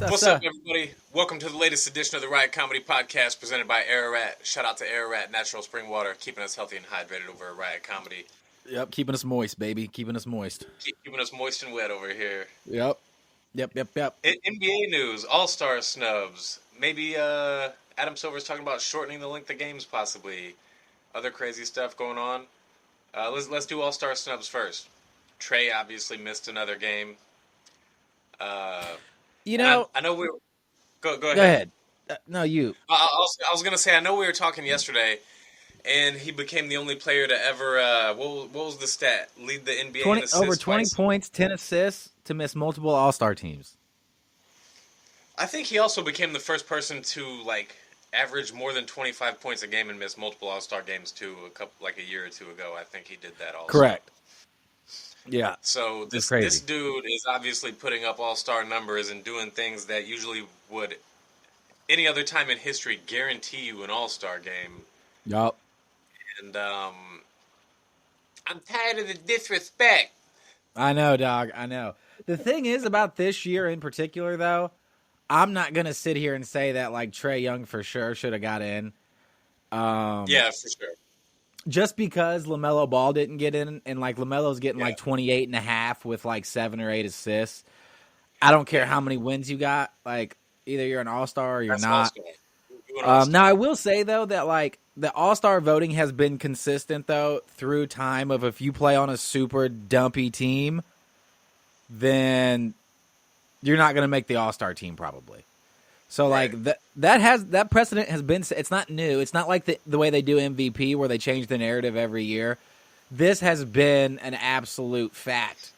What's up, everybody? Welcome to the latest edition of the RiOT Comedy Podcast presented by RiOT. Shout out to RiOT Natural Spring Water, keeping us healthy and hydrated over at RiOT Comedy. Yep, keeping us moist, baby. Keeping us moist. Keeping us moist and wet over here. Yep. NBA news, All-Star snubs. Maybe Adam Silver's talking about shortening the length of games, possibly. Other crazy stuff going on. Let's do All-Star snubs first. Trey obviously missed another game. I know we were... Go ahead. Go ahead. No, you. I was going to say, I know we were talking yesterday, and he became the only player to ever, what was the stat? Lead the NBA in assists over 20 twice? points, 10 assists to miss multiple All-Star teams. I think he also became the first person to, average more than 25 points a game and miss multiple All-Star games, too, a year or two ago. I think he did that also. Correct. Yeah. So this dude is obviously putting up all-star numbers and doing things that usually would, any other time in history, guarantee you an all-star game. Yup. And I'm tired of the disrespect. I know, dog. I know. The thing is about this year in particular, though, I'm not going to sit here and say that, Trae Young for sure should have got in. Yeah, for sure. Just because LaMelo Ball didn't get in, and LaMelo's getting 28.5 with 7 or 8 assists. I don't care how many wins you got. Either you're an all-star or you're not. Now I will say though that the all-star voting has been consistent though through time. Of if you play on a super dumpy team, then you're not going to make the all-star team probably. So right. that precedent has been. It's not new. It's not like the way they do MVP where they change the narrative every year. This has been an absolute fact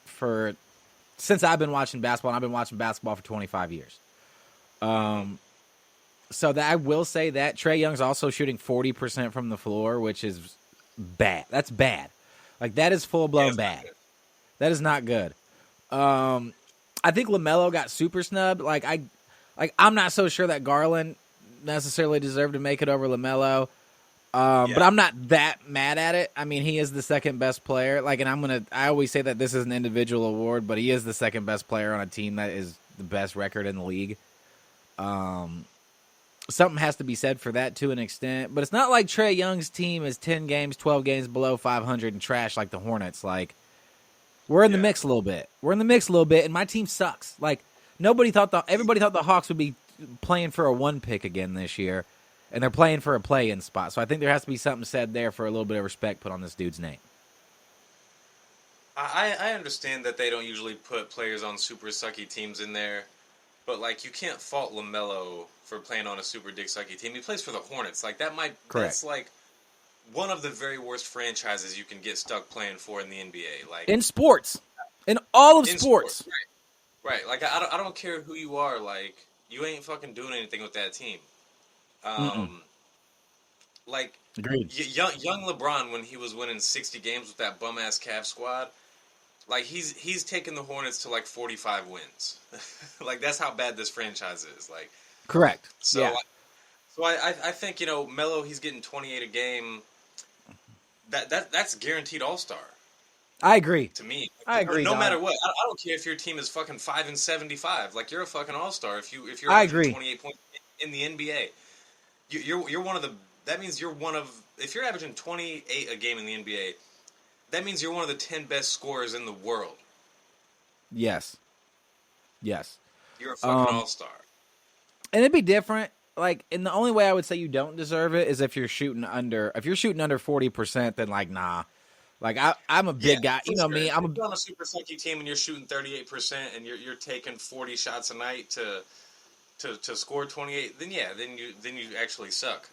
since I've been watching basketball. And I've been watching basketball for 25 years. So that I will say that Trae Young's also shooting 40% from the floor, which is bad. That's bad. That is full blown bad. That is not good. I think LaMelo got super snubbed. I'm not so sure that Garland necessarily deserved to make it over LaMelo, but I'm not that mad at it. I mean, he is the second best player. And I always say that this is an individual award, but he is the second best player on a team that is the best record in the league. Something has to be said for that to an extent, but it's not like Trae Young's team is 10 games, 12 games below 500 and trash like the Hornets. We're in the mix a little bit. And my team sucks. Everybody thought the Hawks would be playing for a 1 pick again this year, and they're playing for a play-in spot. So I think there has to be something said there for a little bit of respect put on this dude's name. I understand that they don't usually put players on super sucky teams in there, but you can't fault LaMelo for playing on a super dick sucky team. He plays for the Hornets. That's one of the very worst franchises you can get stuck playing for in the NBA. In sports, in all of sports. Right, I don't care who you are, you ain't fucking doing anything with that team. Agreed. Young LeBron, when he was winning 60 games with that bum-ass Cavs squad, he's taken the Hornets to 45 wins. That's how bad this franchise is. Correct. So, yeah. I think, Melo, he's getting 28 a game. That's guaranteed all-star. I agree. To me, I agree. No matter what, I don't care if your team is fucking 5-75. You're a fucking all-star if you're I averaging agree. 28 points in the NBA. You're one of the. That means you're one of. If you're averaging 28 a game in the NBA, that means you're one of the 10 best scorers in the world. Yes. You're a fucking all-star. And it'd be different. And the only way I would say you don't deserve it is if you're shooting under. If you're shooting under 40%, then nah. I'm a big guy. You know me. I'm on a super sucky team and you're shooting 38% and you're taking 40 shots a night to score 28. Then you actually suck.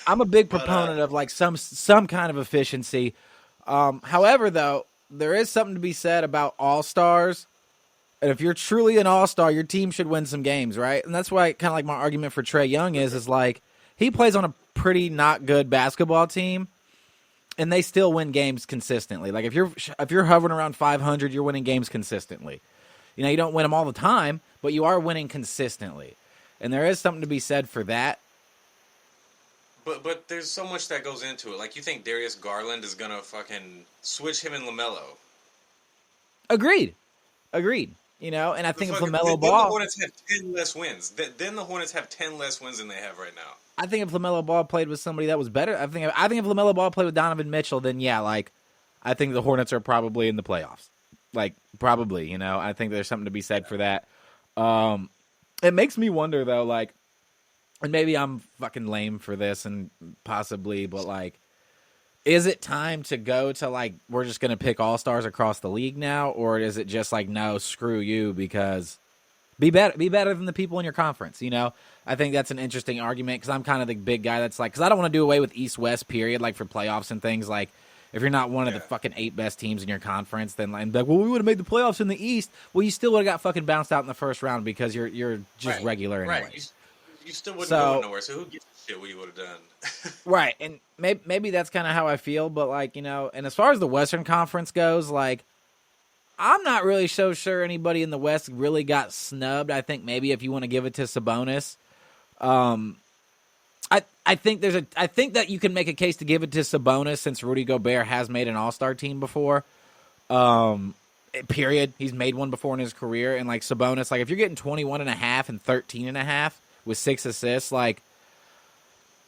I'm a big proponent of some kind of efficiency. However, though, there is something to be said about all-stars. And if you're truly an all-star, your team should win some games, right? And that's why kind of my argument for Trae Young is he plays on a pretty not good basketball team. And they still win games consistently. If you're hovering around 500, you're winning games consistently. You don't win them all the time, but you are winning consistently. And there is something to be said for that. But there's so much that goes into it. You think Darius Garland is gonna fucking switch him and LaMelo? Agreed. And I think if Then LaMelo the Ball, Hornets have 10 less wins. Then the Hornets have 10 less wins than they have right now. I think if LaMelo Ball played with somebody that was better, I think if LaMelo Ball played with Donovan Mitchell, then yeah, I think the Hornets are probably in the playoffs. Probably, I think there's something to be said for that. It makes me wonder though, and maybe I'm fucking lame for this and possibly, but is it time to go to we're just going to pick all-stars across the league now? Or is it just no, screw you, because be better than the people in your conference, I think that's an interesting argument because I'm kind of the big guy that's because I don't want to do away with East-West period, for playoffs and things. If you're not one of the fucking 8 best teams in your conference, then well, we would have made the playoffs in the East. Well, you still would have got fucking bounced out in the first round because you're just regular anyway. Right. You still wouldn't go nowhere, so who gives a shit what you would have done? Right, and maybe that's kind of how I feel, but and as far as the Western Conference goes, I'm not really so sure anybody in the West really got snubbed. I think maybe if you want to give it to Sabonis, I think I think that you can make a case to give it to Sabonis since Rudy Gobert has made an All-Star team before. Period. He's made one before in his career, and Sabonis, if you're getting 21.5 and 13.5 with 6 assists,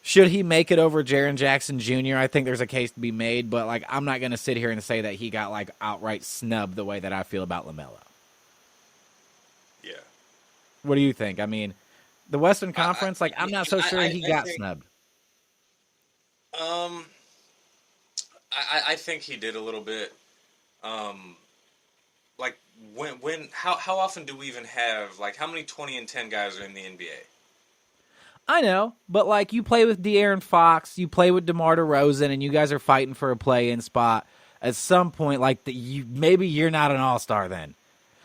should he make it over Jaren Jackson Jr.? I think there's a case to be made, but I'm not going to sit here and say that he got outright snubbed the way that I feel about LaMelo. Yeah. What do you think? I mean, the Western Conference, I'm not so sure he got snubbed. I think he did a little bit. How often do we even have how many 20 and 10 guys are in the NBA? I know, but you play with De'Aaron Fox, you play with DeMar DeRozan, and you guys are fighting for a play-in spot. At some point, maybe you're not an all-star then.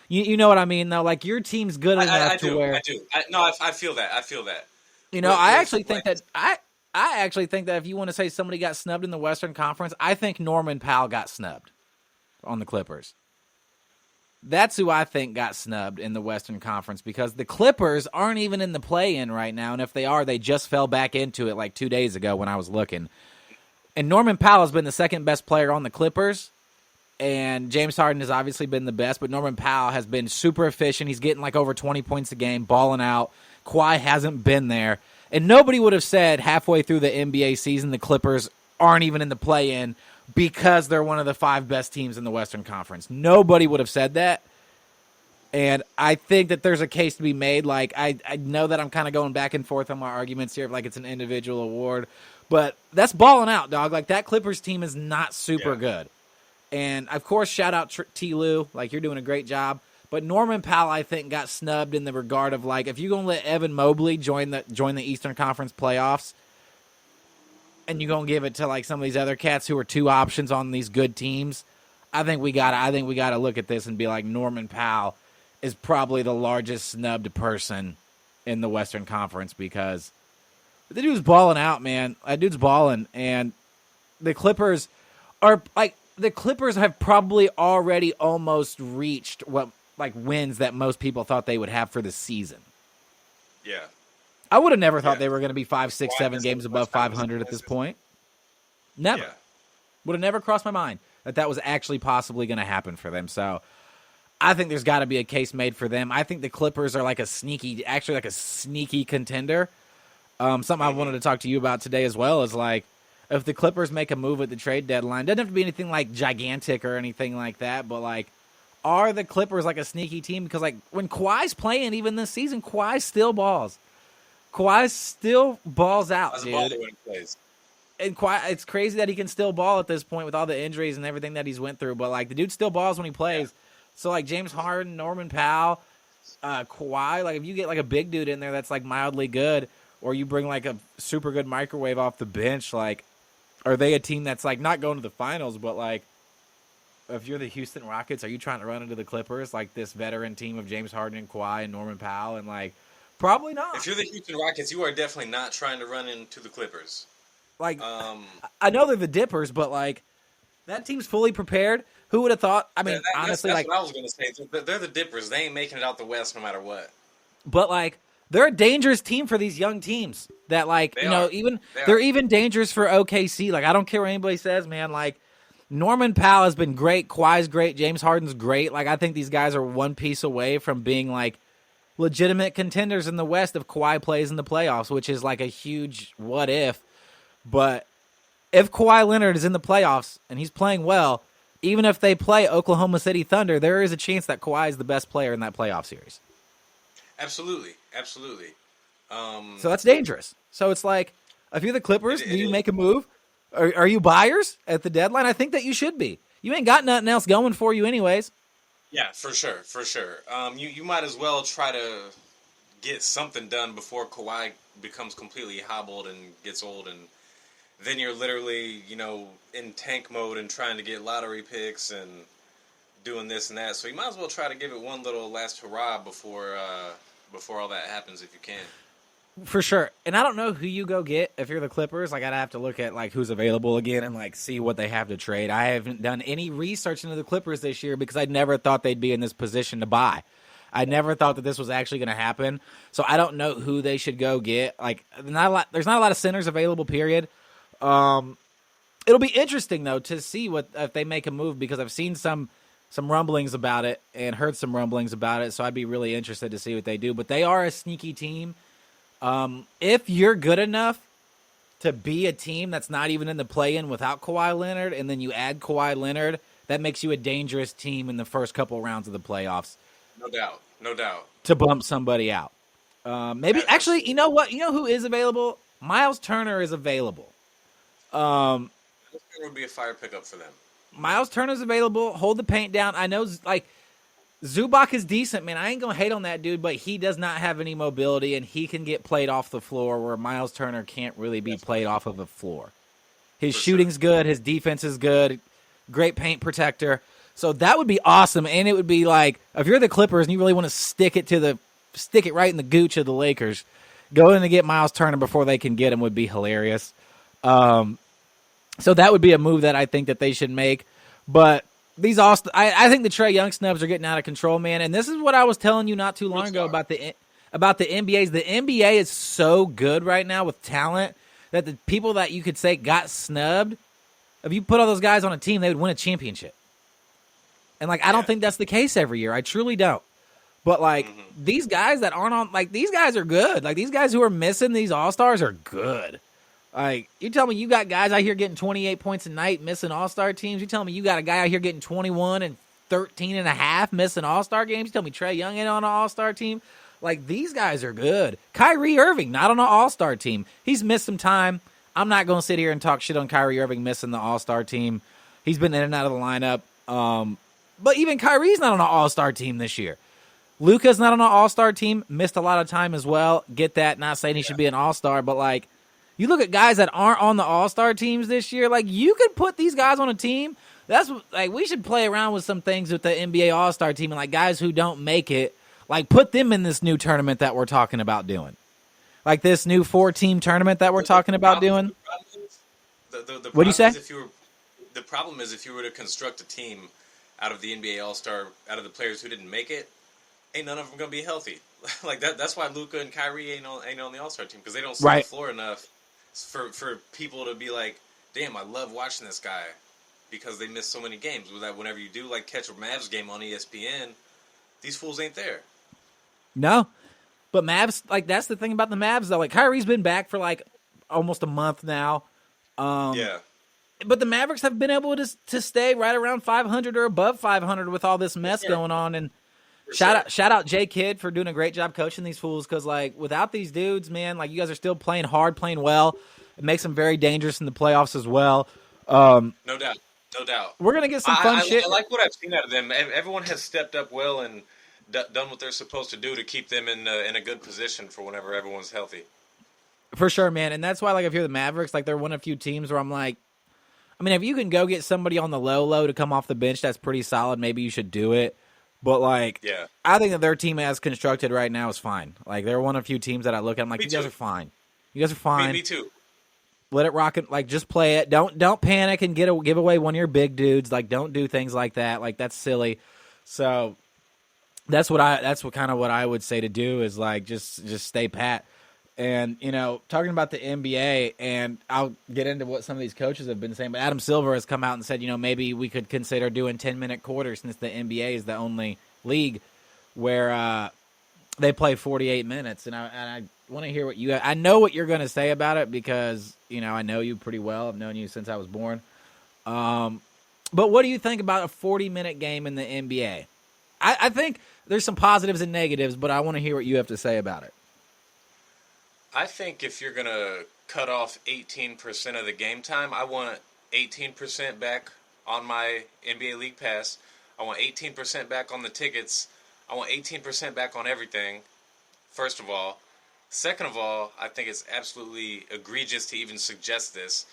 You know what I mean, though? Your team's good enough to where... I do. I feel that. I actually think that... I actually think that if you want to say somebody got snubbed in the Western Conference, I think Norman Powell got snubbed on the Clippers. That's who I think got snubbed in the Western Conference because the Clippers aren't even in the play-in right now, and if they are, they just fell back into it 2 days ago when I was looking. And Norman Powell has been the second best player on the Clippers, and James Harden has obviously been the best, but Norman Powell has been super efficient. He's getting over 20 points a game, balling out. Kawhi hasn't been there. And nobody would have said halfway through the NBA season the Clippers aren't even in the play-in because they're one of the 5 best teams in the Western Conference. Nobody would have said that. And I think that there's a case to be made. I know that I'm kind of going back and forth on my arguments here if it's an individual award. But that's balling out, dog. That Clippers team is not super good. And, of course, shout out T. Lou. You're doing a great job. But Norman Powell, I think, got snubbed in the regard of, if you're going to let Evan Mobley join the Eastern Conference playoffs, and you're going to give it to, some of these other cats who are 2 options on these good teams, I think we got to look at this and be Norman Powell is probably the largest snubbed person in the Western Conference because the dude's balling out, man. That dude's balling, and the Clippers are, the Clippers have probably already almost reached what wins that most people thought they would have for the season. Yeah. I would have never thought they were going to be 5, 6, 7 games above 500 at this point. Never. Yeah. Would have never crossed my mind that was actually possibly going to happen for them. So I think there's got to be a case made for them. I think the Clippers are a sneaky contender. Something I wanted to talk to you about today as well is if the Clippers make a move at the trade deadline, doesn't have to be anything gigantic or anything like that, but are the Clippers a sneaky team? Because when Kawhi's playing even this season, Kawhi still balls. Kawhi still balls out, dude. And Kawhi, it's crazy that he can still ball at this point with all the injuries and everything that he's went through, but the dude still balls when he plays. Yeah. So James Harden, Norman Powell, Kawhi, if you get a big dude in there that's mildly good, or you bring a super good microwave off the bench, are they a team that's not going to the finals, but if you're the Houston Rockets, are you trying to run into the Clippers this veteran team of James Harden and Kawhi and Norman Powell and probably not. If you're the Houston Rockets, you are definitely not trying to run into the Clippers. I know they're the Dippers, but that team's fully prepared. Who would have thought? I mean, honestly, that's what I was going to say. They're the Dippers. They ain't making it out the West no matter what. But they're a dangerous team for these young teams. That they're even dangerous for OKC. I don't care what anybody says, man. Norman Powell has been great. Kawhi's great. James Harden's great. Like, I think these guys are one piece away from being, like, legitimate contenders in the West if Kawhi plays in the playoffs, which is, like, a huge what if. But if Kawhi Leonard is in the playoffs and he's playing well, even if they play Oklahoma City Thunder, there is a chance that Kawhi is the best player in that playoff series. Absolutely. So that's dangerous. So it's like, if you're the Clippers, do you make a move? Are you buyers at the deadline? I think that you should be. You ain't got nothing else going for you anyways. Yeah, for sure. You might as well try to get something done before Kawhi becomes completely hobbled and gets old, and then you're literally, in tank mode and trying to get lottery picks and doing this and that. So you might as well try to give it one little last hurrah before all that happens if you can. For sure. And I don't know who you go get if you're the Clippers. Like, I'd have to look at, like, who's available again and, like, see what they have to trade. I haven't done any research into the Clippers this year because I never thought they'd be in this position to buy. I never thought that this was actually going to happen. So I don't know who they should go get. Like, there's not a lot of centers available, period. It'll be interesting, though, to see if they make a move because I've seen some rumblings about it and heard some rumblings about it. So I'd be really interested to see what they do. But they are a sneaky team. If you're good enough to be a team that's not even in the play-in without Kawhi Leonard, and then you add Kawhi Leonard, that makes you a dangerous team in the first couple rounds of the playoffs. No doubt. To bump somebody out. Actually, you know what? You know who is available? Miles Turner is available. This would be a fire pickup for them. Miles Turner's available. Hold the paint down. I know, like, Zubac is decent, man. I ain't going to hate on that dude, but he does not have any mobility, and he can get played off the floor where Miles Turner can't really be played off of the floor. His shooting's good. His defense is good. Great paint protector. So that would be awesome, and it would be like, if you're the Clippers and you really want to stick it right in the gooch of the Lakers, going to get Miles Turner before they can get him would be hilarious. So that would be a move that I think that they should make. But I think the Trae Young snubs are getting out of control, man. And this is what I was telling you not too long ago about the NBAs. The NBA is so good right now with talent that the people that you could say got snubbed, if you put all those guys on a team, they would win a championship. And, like, I don't think that's the case every year. I truly don't. But, like, these guys that aren't on, like, these guys are good. Like, these guys who are missing these All-Stars are good. Like, you tell me you got guys out here getting 28 points a night missing All-Star teams. You tell me you got a guy out here getting 21 and 13 and a half missing All-Star games. You tell me Trae Young ain't on an All-Star team. Like, these guys are good. Kyrie Irving, not on an All-Star team. He's missed some time. I'm not going to sit here and talk shit on Kyrie Irving missing the All-Star team. He's been in and out of the lineup. But even Kyrie's not on an All-Star team this year. Luka's not on an All-Star team. Missed a lot of time as well. Get that. Not saying he should be an All-Star, but, like, you look at guys that aren't on the All-Star teams this year, like, you could put these guys on a team. That's like, we should play around with some things with the NBA All-Star team and, like, guys who don't make it, like, put them in this new tournament that we're talking about doing. Like this new 4-team tournament that we're talking about doing. What do you say? The problem is if you were to construct a team out of the NBA All-Star, out of the players who didn't make it, ain't none of them going to be healthy. Like that's why Luka and Kyrie ain't on the All-Star team, because they don't see the floor enough for people to be like, damn, I love watching this guy, because they miss so many games. With that, whenever you do like catch a Mavs game on ESPN, these fools ain't there. No, but Mavs, like, that's the thing about the Mavs though. Like, Kyrie's been back for like almost a month now. Yeah. But the Mavericks have been able to stay right around 500 or above 500 with all this mess going on. And shout out Jay Kidd for doing a great job coaching these fools, because, like, without these dudes, man, like, you guys are still playing hard, playing well. It makes them very dangerous in the playoffs as well. No doubt. We're going to get some fun shit. I like what I've seen out of them. Everyone has stepped up well and done what they're supposed to do to keep them in a good position for whenever everyone's healthy. For sure, man. And that's why, like, if you're the Mavericks, like, they're one of the few teams where I'm like, I mean, if you can go get somebody on the low to come off the bench, that's pretty solid. Maybe you should do it. But, like, yeah. I think that their team as constructed right now is fine. Like, they're one of the few teams that I look at. I'm like, guys are fine. You guys are fine. Me too. Let it rock. Like, just play it. Don't panic and give away one of your big dudes. Like, don't do things like that. Like, that's silly. So that's what kind of what I would say to do is, like, just stay pat. And, talking about the NBA, and I'll get into what some of these coaches have been saying, but Adam Silver has come out and said, maybe we could consider doing 10-minute quarters since the NBA is the only league where they play 48 minutes. And I want to hear what I know what you're going to say about it because, I know you pretty well. I've known you since I was born. But what do you think about a 40-minute game in the NBA? I think there's some positives and negatives, but I want to hear what you have to say about it. I think if you're going to cut off 18% of the game time, I want 18% back on my NBA League Pass. I want 18% back on the tickets. I want 18% back on everything, first of all. Second of all, I think it's absolutely egregious to even suggest this.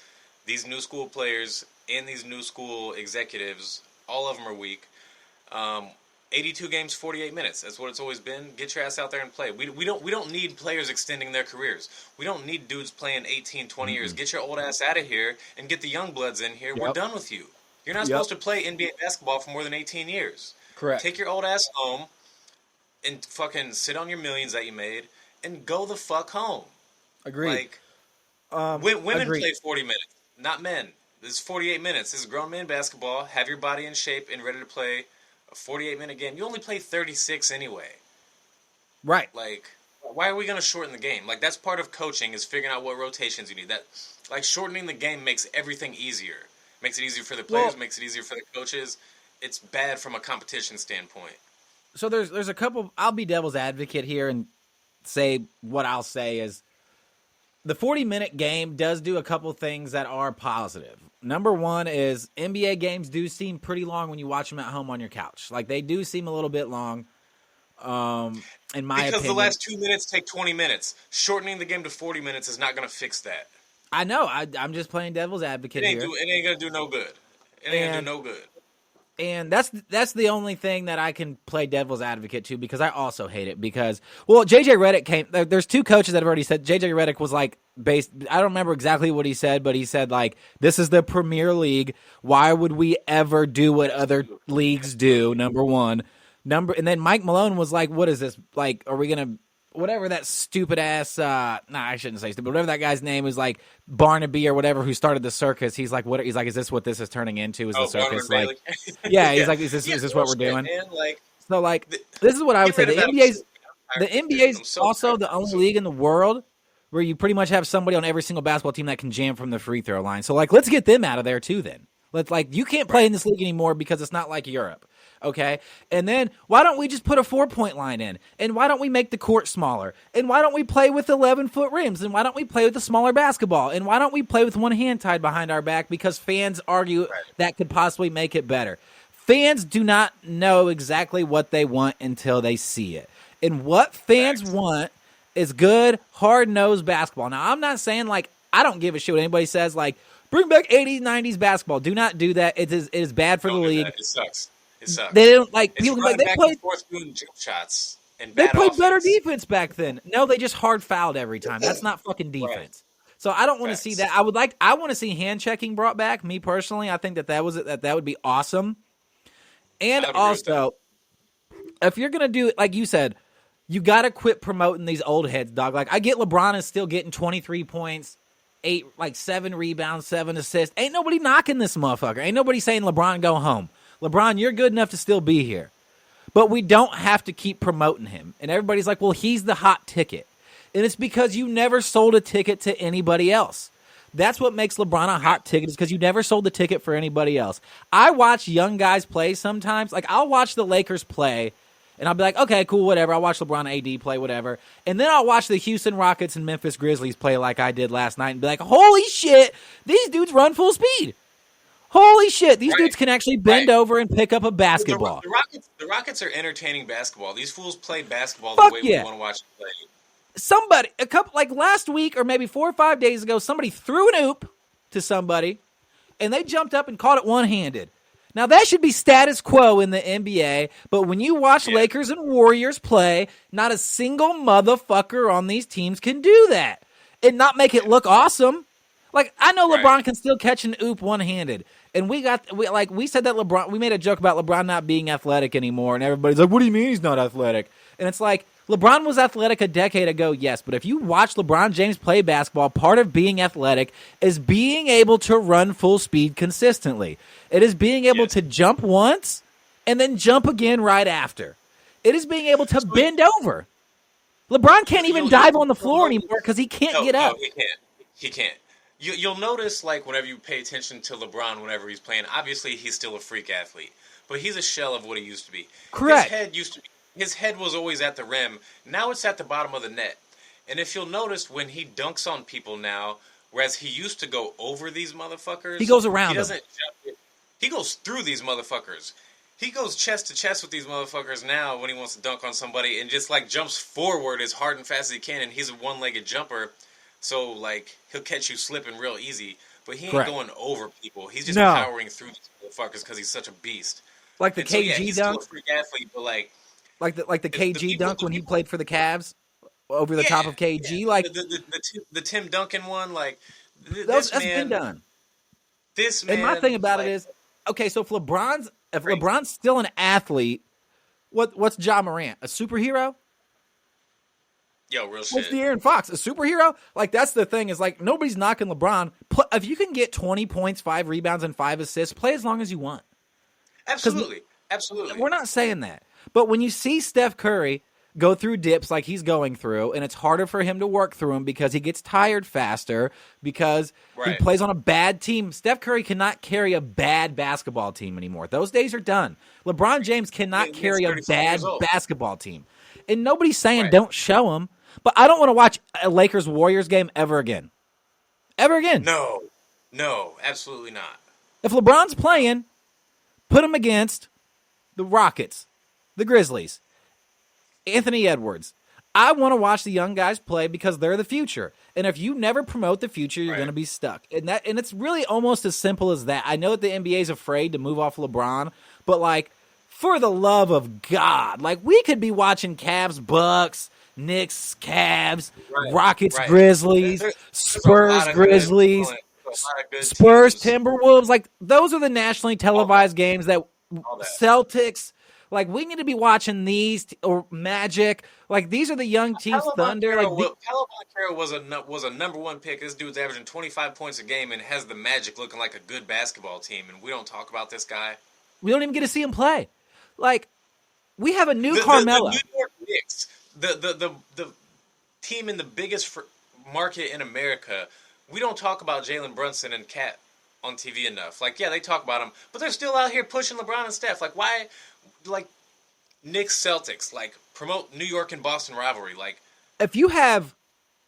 These new school players and these new school executives, all of them are weak. 82 games, 48 minutes. That's what it's always been. Get your ass out there and play. We don't need players extending their careers. We don't need dudes playing 18, 20 years. Get your old ass out of here and get the young bloods in here. Yep. We're done with you. You're not supposed to play NBA basketball for more than 18 years. Correct. Take your old ass home and fucking sit on your millions that you made and go the fuck home. Agreed. Women play 40 minutes, not men. This is 48 minutes. This is grown man basketball. Have your body in shape and ready to play a 48-minute game. You only play 36 anyway. Right. Why are we going to shorten the game? That's part of coaching is figuring out what rotations you need. Shortening the game makes everything easier. Makes it easier for the players, makes it easier for the coaches. It's bad from a competition standpoint. So there's a couple. I'll be devil's advocate here and say what I'll say is the 40-minute game does do a couple things that are positive. Number one is NBA games do seem pretty long when you watch them at home on your couch. They do seem a little bit long, in my opinion. Because the last 2 minutes take 20 minutes. Shortening the game to 40 minutes is not going to fix that. I know. I'm just playing devil's advocate here. It ain't going to do no good. It ain't going to do no good. And that's the only thing that I can play devil's advocate to because I also hate it because, J.J. Redick came – there's two coaches that have already said – J.J. Redick was based – I don't remember exactly what he said, but he said this is the Premier League. Why would we ever do what other leagues do, number one. And then Mike Malone was like, what is this? Are we going to – whatever that stupid ass I shouldn't say stupid, whatever that guy's name is, Barnaby or whatever, who started the circus. He's like, what? He's like, is this what this is turning into? Is the circus yeah, he's like, is this what we're doing? So this is what I would say. The NBA's also the only league in the world where you pretty much have somebody on every single basketball team that can jam from the free throw line. So let's get them out of there too then. You can't play in this league anymore because it's not like Europe. Okay, and then why don't we just put a 4-point line in? And why don't we make the court smaller? And why don't we play with 11-foot rims? And why don't we play with a smaller basketball? And why don't we play with one hand tied behind our back? Because fans argue that could possibly make it better. Fans do not know exactly what they want until they see it. And what fans want is good, hard-nosed basketball. Now, I'm not saying I don't give a shit what anybody says. Bring back 80s, 90s basketball. Do not do that. It is bad for the league. It sucks. It sucks. They don't people they played doing jump shots and bad played offense. better defense back then. No, they just hard fouled every time. That's not fucking defense. Right. So I don't want to see that. I want to see hand checking brought back. Me personally, I think that would be awesome. And also, if you're gonna do it like you said, you got to quit promoting these old heads, dog. I get LeBron is still getting 23 points, 7 rebounds, 7 assists. Ain't nobody knocking this motherfucker. Ain't nobody saying LeBron go home. LeBron, you're good enough to still be here. But we don't have to keep promoting him. And everybody's like, well, he's the hot ticket. And it's because you never sold a ticket to anybody else. That's what makes LeBron a hot ticket is because you never sold the ticket for anybody else. I watch young guys play sometimes. I'll watch the Lakers play, and I'll be like, okay, cool, whatever. I'll watch LeBron AD play, whatever. And then I'll watch the Houston Rockets and Memphis Grizzlies play like I did last night and be like, holy shit, these dudes run full speed. Holy shit, these dudes can actually bend over and pick up a basketball. The Rockets are entertaining basketball. These fools play basketball the way we want to watch them play. Last week or maybe 4 or 5 days ago, somebody threw an oop to somebody, and they jumped up and caught it one-handed. Now, that should be status quo in the NBA, but when you watch Lakers and Warriors play, not a single motherfucker on these teams can do that and not make it look awesome. I know LeBron can still catch an oop one-handed. And we said that LeBron, we made a joke about LeBron not being athletic anymore, and everybody's like, what do you mean he's not athletic? And it's like, LeBron was athletic a decade ago, yes, but if you watch LeBron James play basketball, part of being athletic is being able to run full speed consistently. It is being able to jump once and then jump again right after. It is being able to bend over. LeBron can't even dive on the floor anymore because he can't get up. No, he can't. You'll notice, like, whenever you pay attention to LeBron whenever he's playing, obviously he's still a freak athlete, but he's a shell of what he used to be. Correct. His head was always at the rim. Now it's at the bottom of the net. And if you'll notice, when he dunks on people now, whereas he used to go over these motherfuckers, he goes around. He doesn't jump. He goes through these motherfuckers. He goes chest to chest with these motherfuckers now when he wants to dunk on somebody, and just like jumps forward as hard and fast as he can. And he's a one-legged jumper, so like he'll catch you slipping real easy. But he ain't going over people. He's just powering through these motherfuckers because he's such a beast. Like the KG he's dunk. Still a freak athlete, but like the KG dunk when he played for the Cavs over the top of KG, like the Tim Duncan one, like that's been done. This man, and my thing about it is, okay, so if LeBron's still an athlete, what's Ja Morant, a superhero? Yo, real shit. What's De'Aaron Fox, a superhero? Like, that's the thing, is like nobody's knocking LeBron. If you can get 20 points, 5 rebounds, and 5 assists, play as long as you want. Absolutely. We're not saying that. But when you see Steph Curry go through dips like he's going through, and it's harder for him to work through them because he gets tired faster, because he plays on a bad team. Steph Curry cannot carry a bad basketball team anymore. Those days are done. LeBron James cannot carry a bad basketball team. And nobody's saying don't show him, but I don't want to watch a Lakers-Warriors game ever again. Ever again. No, absolutely not. If LeBron's playing, put him against the Rockets, the Grizzlies, Anthony Edwards. I want to watch the young guys play because they're the future. And if you never promote the future, you're going to be stuck. And it's really almost as simple as that. I know that the NBA is afraid to move off LeBron, but like, for the love of God, like, we could be watching Cavs, Bucks, Knicks, Cavs, Rockets, Grizzlies, Spurs, Grizzlies, Spurs, Timberwolves. Like, those are the nationally televised games that Celtics. Like, we need to be watching these, or Magic. Like, these are the young teams. Thunder. Paolo Banchero was a number one pick. This dude's averaging 25 points a game and has the Magic looking like a good basketball team. And we don't talk about this guy. We don't even get to see him play. Like, we have a new Carmelo. The New York Knicks, the team in the biggest market in America. We don't talk about Jalen Brunson and Cat on TV enough. Like, yeah, they talk about them, but they're still out here pushing LeBron and Steph. Like, why? Like, Knicks, Celtics, like, promote New York and Boston rivalry. Like, if you have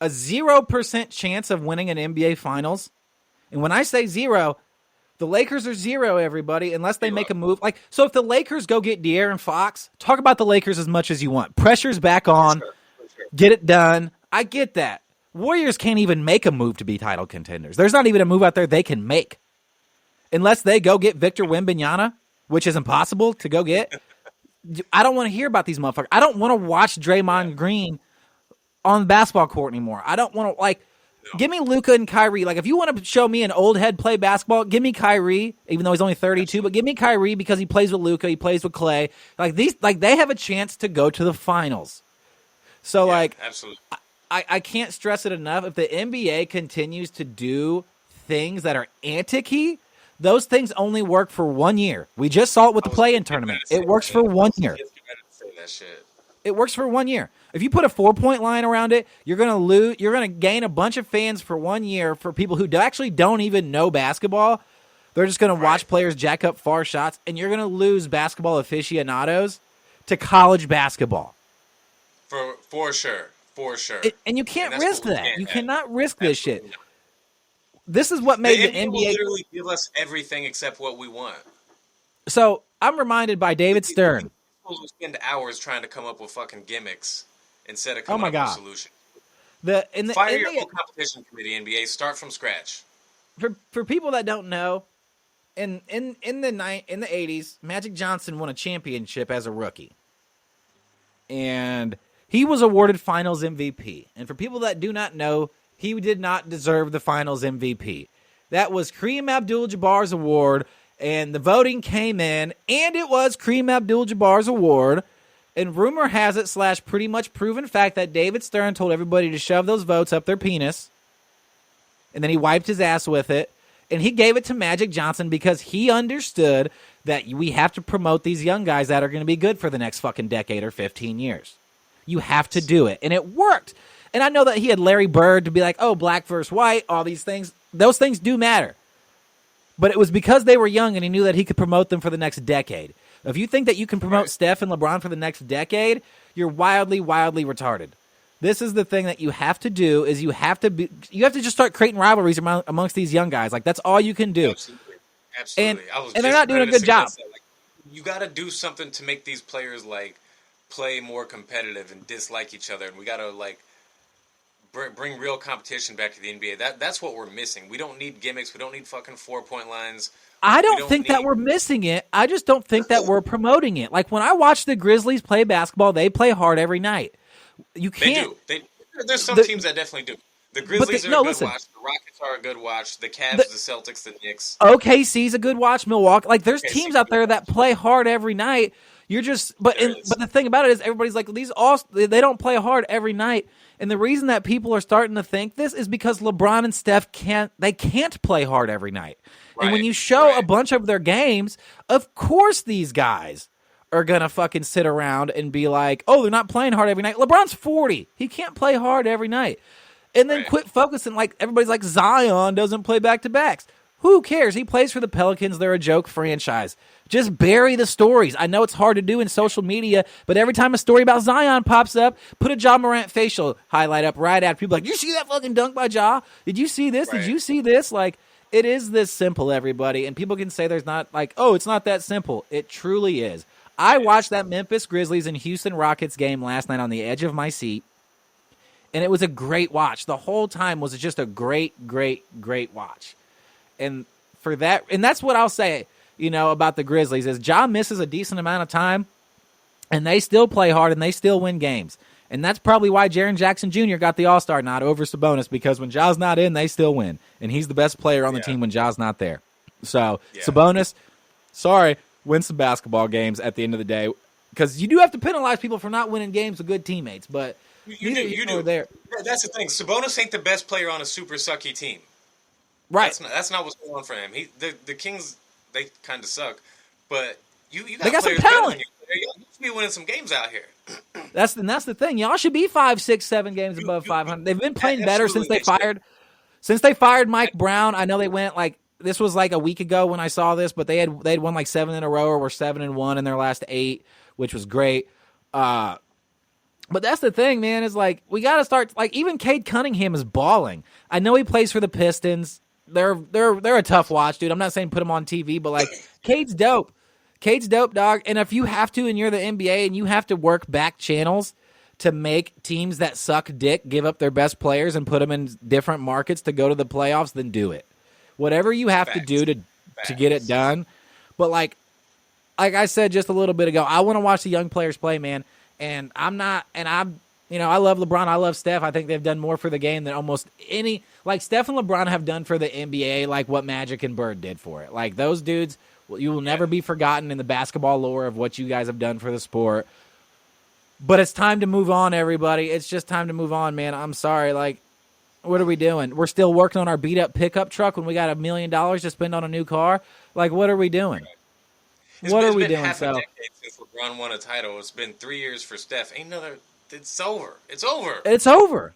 a 0% chance of winning an NBA Finals, and when I say 0, the Lakers are 0, everybody, unless they make a move. Like, so if the Lakers go get De'Aaron Fox, talk about the Lakers as much as you want. Pressure's back on. For sure. Get it done. I get that. Warriors can't even make a move to be title contenders. There's not even a move out there they can make. Unless they go get Victor Wembanyama, which is impossible to go get. I don't want to hear about these motherfuckers. I don't want to watch Draymond Green on the basketball court anymore. I don't want to, like, give me Luka and Kyrie. Like, if you want to show me an old head play basketball, give me Kyrie, even though he's only 32, but give me Kyrie because he plays with Luka, he plays with Clay. Like, they have a chance to go to the finals. So, absolutely. I can't stress it enough. If the NBA continues to do things that are antic-y, those things only work for 1 year. We just saw it with the play-in tournament. It works for 1 year. It works for 1 year. If you put a 4-point line around it, you're going to lose. You're going to gain a bunch of fans for 1 year for people who actually don't even know basketball. They're just going to watch players jack up far shots, and you're going to lose basketball aficionados to college basketball. For sure. And you can't risk that. You cannot risk this shit. This is what made the NBA will literally give us everything except what we want. So I'm reminded by David Stern. People will spend hours trying to come up with fucking gimmicks instead of coming up with a solution. Fire your whole competition committee, NBA. Start from scratch. For people that don't know, in the 80s, Magic Johnson won a championship as a rookie, and he was awarded Finals MVP. And for people that do not know, he did not deserve the Finals MVP. That was Kareem Abdul-Jabbar's award, and the voting came in, and it was Kareem Abdul-Jabbar's award. And rumor has it / pretty much proven fact that David Stern told everybody to shove those votes up their penis. And then he wiped his ass with it. And he gave it to Magic Johnson because he understood that we have to promote these young guys that are going to be good for the next fucking decade or 15 years. You have to do it. And it worked. And I know that he had Larry Bird to be like, oh, black versus white, all these things. Those things do matter. But it was because they were young and he knew that he could promote them for the next decade. If you think that you can promote Steph and LeBron for the next decade, you're wildly, wildly retarded. This is the thing that you have to do is you have to just start creating rivalries amongst these young guys. Like, that's all you can do. Absolutely. And they're not doing a good job. You got to do something to make these players, like, play more competitive and dislike each other. And we got to, like, bring real competition back to the NBA. That's what we're missing. We don't need gimmicks. We don't need fucking 4-point lines. I don't think that we're missing it. I just don't think that we're promoting it. Like, when I watch the Grizzlies play basketball, they play hard every night. You can't. They do. There's some teams that definitely do. The Grizzlies are a good watch. The Rockets are a good watch. The Cavs, the Celtics, the Knicks. OKC's a good watch. Milwaukee. Like, there's teams out there that play hard every night. You're just, but the thing about it is, everybody's like, they don't play hard every night. And the reason that people are starting to think this is because LeBron and Steph can't play hard every night. Right, and when you show a bunch of their games, of course these guys are going to fucking sit around and be like, oh, they're not playing hard every night. LeBron's 40. He can't play hard every night. And then quit focusing like everybody's like Zion doesn't play back-to-backs. Who cares? He plays for the Pelicans. They're a joke franchise. Just bury the stories. I know it's hard to do in social media, but every time a story about Zion pops up, put a Ja Morant facial highlight up right after. People are like, you see that fucking dunk by Ja? Did you see this? Did you see this? Like, it is this simple, everybody. And people can say there's not like, oh, it's not that simple. It truly is. I watched that Memphis Grizzlies and Houston Rockets game last night on the edge of my seat, and it was a great watch. The whole time was just a great, great, great watch. And for that, and that's what I'll say, about the Grizzlies is Ja misses a decent amount of time, and they still play hard, and they still win games. And that's probably why Jaren Jackson Jr. got the All-Star nod over Sabonis, because when Ja's not in, they still win. And he's the best player on the team when Ja's not there. So, Sabonis, sorry, win some basketball games at the end of the day, because you do have to penalize people for not winning games with good teammates, but you do. There. That's the thing. Sabonis ain't the best player on a super sucky team. Right. That's not what's going on for him. The Kings, they kind of suck, but you got they got some players talent. You should be winning some games out here. That's the thing. Y'all should be 5, 6, 7 games above 500. They've been playing better since they fired Mike Brown. I know they went like, this was like a week ago when I saw this, but they'd won like 7 in a row, or were 7-1 in their last 8, which was great. But that's the thing, man, is like, we got to start, like, even Cade Cunningham is balling. I know he plays for the Pistons. They're a tough watch, dude. I'm not saying put him on TV, but like, Cade's dope. Cade's dope, dog. And if you have to, and you're the NBA, and you have to work back channels to make teams that suck dick give up their best players and put them in different markets to go to the playoffs, then do it. Whatever you have to do to get it done. But like I said just a little bit ago, I want to watch the young players play, man. And I love LeBron. I love Steph. I think they've done more for the game than almost any, like Steph and LeBron have done for the NBA, like what Magic and Bird did for it. Like those dudes, you will never be forgotten in the basketball lore of what you guys have done for the sport. But it's time to move on, everybody. It's just time to move on, man. I'm sorry. Like, what are we doing? We're still working on our beat-up pickup truck when we got $1 million to spend on a new car? Like, what are we doing? What are we doing? It's been half a decade since LeBron won a title. It's been 3 years for Steph. It's over. It's over. It's over.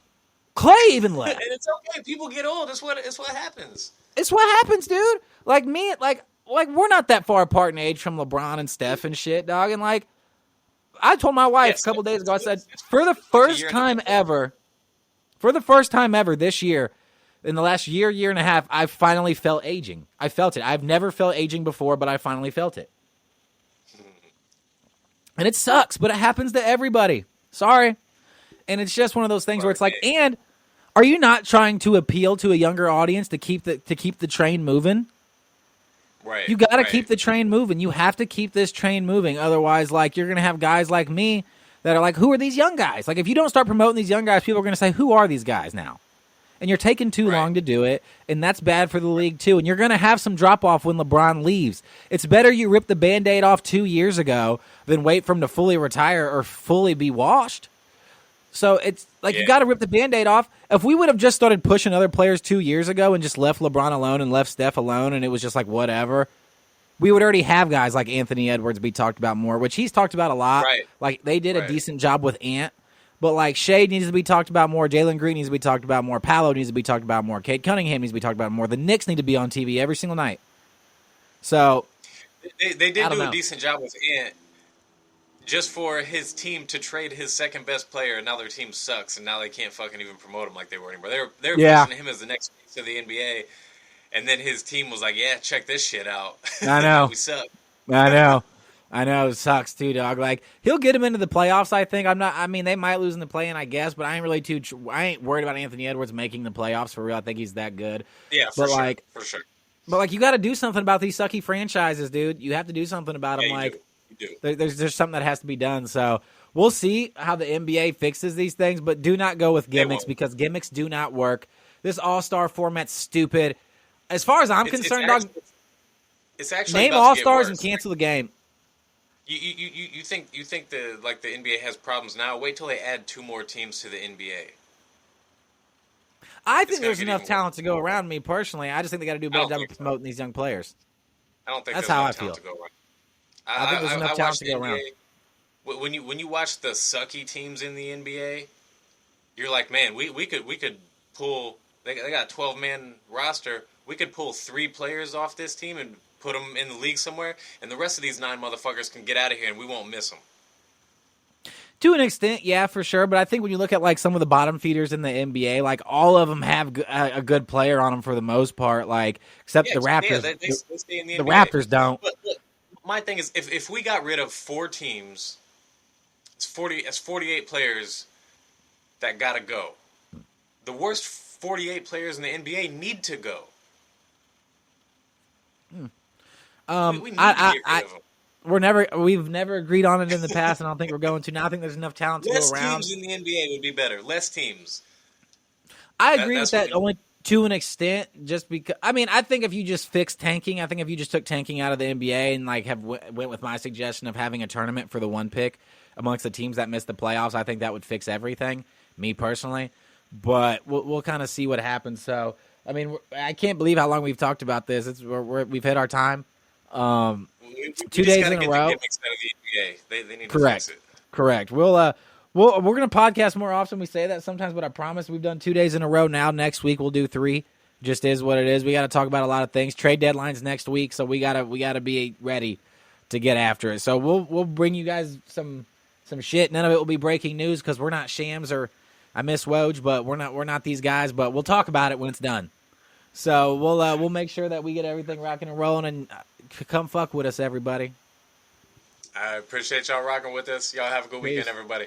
Clay even left. And it's okay. People get old. It's what happens. It's what happens, dude. Like me, like we're not that far apart in age from LeBron and Steph and shit, dog. And like, I told my wife a couple days ago, I said, for the first time ever this year, in the last year and a half, I finally felt aging. I felt it. I've never felt aging before, but I finally felt it. And it sucks, but it happens to everybody. Sorry. And it's just one of those things where it's like, and are you not trying to appeal to a younger audience to keep the train moving? Right. You got to keep the train moving. You have to keep this train moving. Otherwise, like, you're going to have guys like me that are like, who are these young guys? Like, if you don't start promoting these young guys, people are going to say, who are these guys now? And you're taking too long to do it, and that's bad for the league too. And you're going to have some drop-off when LeBron leaves. It's better you rip the Band-Aid off 2 years ago than wait for him to fully retire or fully be washed. So it's like you got to rip the Band-Aid off. If we would have just started pushing other players 2 years ago and just left LeBron alone and left Steph alone and it was just like whatever, we would already have guys like Anthony Edwards be talked about more, which he's talked about a lot. Right. Like they did a decent job with Ant. But, like, Shade needs to be talked about more. Jalen Green needs to be talked about more. Paolo needs to be talked about more. Cade Cunningham needs to be talked about more. The Knicks need to be on TV every single night. So, they did do a decent job with Ant just for his team to trade his second-best player, and now their team sucks, and now they can't fucking even promote him like they were anymore. They were pushing him as the next piece of the NBA, and then his team was like, yeah, check this shit out. I know. We suck. I know, it sucks too, dog. Like he'll get him into the playoffs. I think they might lose in the play-in, I guess, but I ain't worried about Anthony Edwards making the playoffs for real. I think he's that good. Yeah, for sure. But like, you got to do something about these sucky franchises, dude. You have to do something about them. You do. There's something that has to be done. So we'll see how the NBA fixes these things, but do not go with gimmicks because gimmicks do not work. This All-Star format's stupid. As far as I'm concerned, dog. It's actually name All-Stars and cancel the game. You think the NBA has problems now? Wait till they add 2 more teams to the NBA. I think there's enough talent to go around. Me personally, I just think they got to do a better job of promoting these young players. I don't think that's there's how enough I feel. Talent to go around. I think there's enough talent to go around. When you watch the sucky teams in the NBA, you're like, man, we could pull. They got a 12-man roster. We could pull 3 players off this team and put them in the league somewhere, and the rest of these 9 motherfuckers can get out of here, and we won't miss them. To an extent, yeah, for sure. But I think when you look at like some of the bottom feeders in the NBA, like all of them have a good player on them for the most part. Like except the Raptors, they stay in the NBA. The Raptors don't. But look, my thing is, if we got rid of 4 teams, it's 48 players that gotta go. The worst 48 players in the NBA need to go. We need to get rid of them. We've never agreed on it in the past, and I don't think we're going to. Now I think there's enough talent to Less go around. teams in the NBA would be better. Less teams. I agree with that only to an extent, just because. I mean, I think if you just fixed tanking, I think if you just took tanking out of the NBA and like went with my suggestion of having a tournament for the 1 pick amongst the teams that missed the playoffs, I think that would fix everything. Me personally, but we'll kind of see what happens. So, I mean, I can't believe how long we've talked about this. We've hit our time. 2 days in a row. They need to fix it. Correct. We're gonna podcast more often. We say that sometimes, but I promise we've done 2 days in a row now. Next week we'll do 3. Just is what it is. We got to talk about a lot of things. Trade deadlines next week, so we gotta be ready to get after it. So we'll bring you guys some shit. None of it will be breaking news because we're not Shams or I miss Woj, but we're not these guys. But we'll talk about it when it's done. So we'll make sure that we get everything rocking and rolling, and come fuck with us, everybody. I appreciate y'all rocking with us. Y'all have a good weekend, everybody.